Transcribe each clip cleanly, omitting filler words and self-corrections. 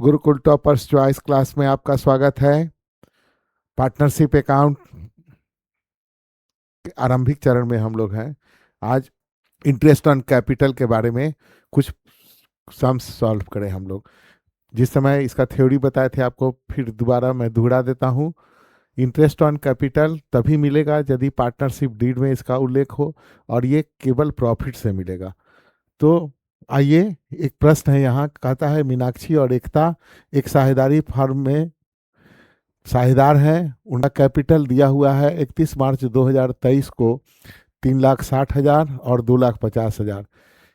Gurukul toppers choice class में आपका स्वागत है। पार्टनरशिप अकाउंट के आरंभिक चरण में हम लोग हैं। आज इंटरेस्ट ऑन कैपिटल के बारे में कुछ सम्स सॉल्व करें हम लोग। जिस समय इसका थ्योरी बताए थे आपको फिर दोबारा मैं दोहरा देता हूँ। इंटरेस्ट ऑन कैपिटल तभी मिलेगा यदि पार्टनरशिप डीड में इसका उल्लेख हो, और ये केवल प्रॉफिट से मिलेगा। तो आइए, एक प्रश्न है यहाँ, कहता है मीनाक्षी और एकता एक साझेदारी फर्म में साझेदार हैं। उनका कैपिटल दिया हुआ है 31 मार्च 2023 को 3,60,000 और 2,50,000।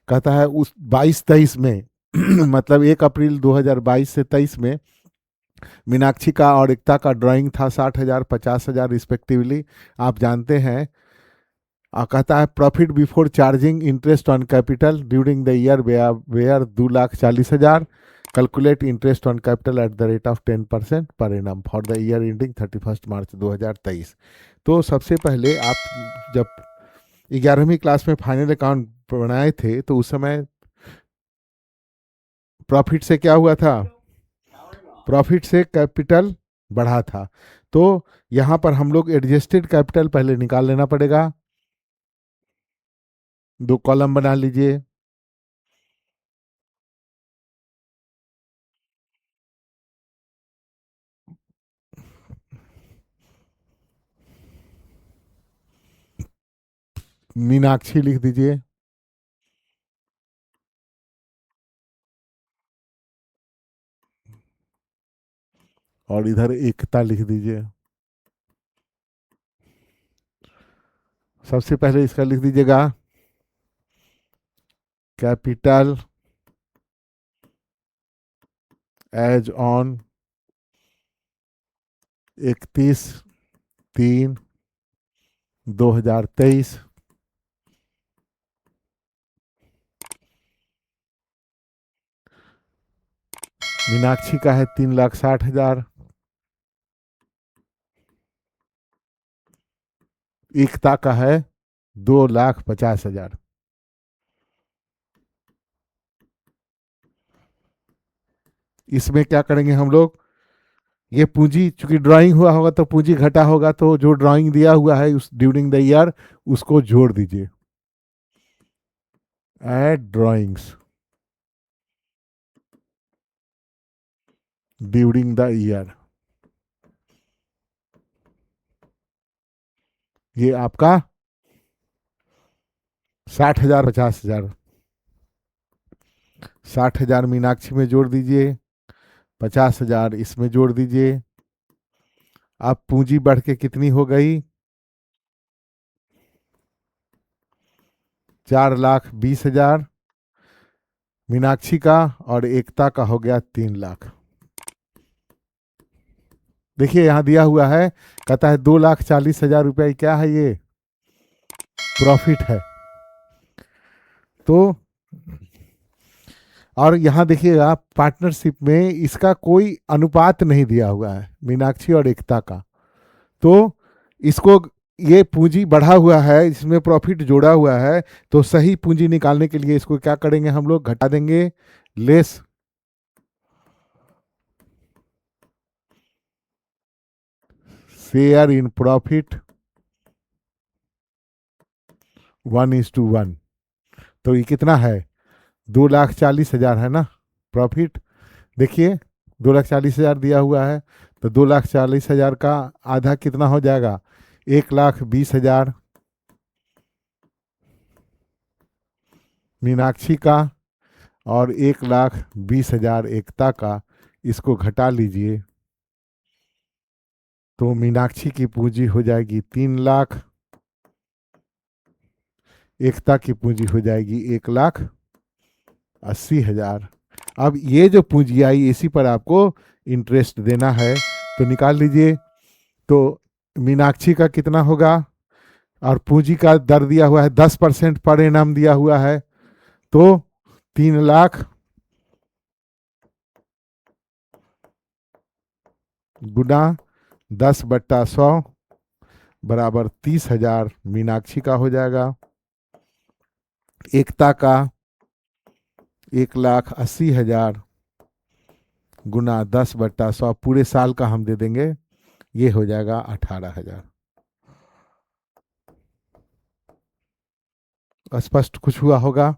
कहता है उस 22-23 में मतलब 1 अप्रैल 2022 से 23 में मीनाक्षी का और एकता का ड्राइंग था 60,000 50,000 रिस्पेक्टिवली। आप जानते हैं। कहता है profit before charging interest on capital during the year were 2,40,000। Calculate interest on capital at the rate of 10% per annum for the year ending 31 March 2023। तो सबसे पहले आप जब 11वीं क्लास में फाइनल अकाउंट बनाए थे तो उस समय प्रॉफिट से क्या हुआ था? प्रॉफिट से कैपिटल बढ़ा था। तो यहाँ पर हम लोग एडजस्टेड कैपिटल पहले निकाल लेना पड़ेगा। 2 कॉलम बना लीजिए। मीनाक्षी लिख दीजिए और इधर एकता लिख दीजिए। सबसे पहले इसका लिख दीजिएगा कैपिटल एज ऑन 31/3/2023। मीनाक्षी का है 3,60,000। एकता का है 2,50,000। इसमें क्या करेंगे हम लोग? ये पूंजी चूंकि ड्राइंग हुआ होगा तो पूंजी घटा होगा, तो जो ड्राइंग दिया हुआ है उस ड्यूरिंग द ईयर उसको जोड़ दीजिए। Add drawings during the year. ये आपका 60,000 50,000। 60,000 मीनाक्षी में जोड़ दीजिए, 50,000 इसमें जोड़ दीजिए। अब पूंजी बढ़ के कितनी हो गई? 4,20,000 मीनाक्षी का, और एकता का हो गया 3,00,000। देखिए यहाँ दिया हुआ है, कहता है 2,40,000 रुपये। क्या है ये? प्रॉफिट है। तो और यहाँ देखिएगा पार्टनरशिप में इसका कोई अनुपात नहीं दिया हुआ है मीनाक्षी और एकता का। तो इसको, ये पूंजी बढ़ा हुआ है, इसमें प्रॉफिट जोड़ा हुआ है, तो सही पूंजी निकालने के लिए इसको क्या करेंगे हम लोग? घटा देंगे। Less share in profit 1:1। तो ये कितना है? 2,40,000 है ना प्रॉफिट। देखिए 2,40,000 दिया हुआ है, तो 2,40,000 का आधा कितना हो जाएगा? 1,20,000 मीनाक्षी का और 1,20,000 एकता का। इसको घटा लीजिए तो मीनाक्षी की पूंजी हो जाएगी 3,00,000, एकता की पूंजी हो जाएगी 1,80,000। अब ये जो पूंजी आई इसी पर आपको इंटरेस्ट देना है, तो निकाल लीजिए। तो मीनाक्षी का कितना होगा? और पूंजी का दर दिया हुआ है 10% पर एनम दिया हुआ है, तो 3,00,000 गुना 10/100 बराबर 30,000 मीनाक्षी का हो जाएगा। एकता का 1,80,000 गुना 10/100 पूरे साल का हम दे देंगे, ये हो जाएगा 18,000। स्पष्ट कुछ हुआ होगा?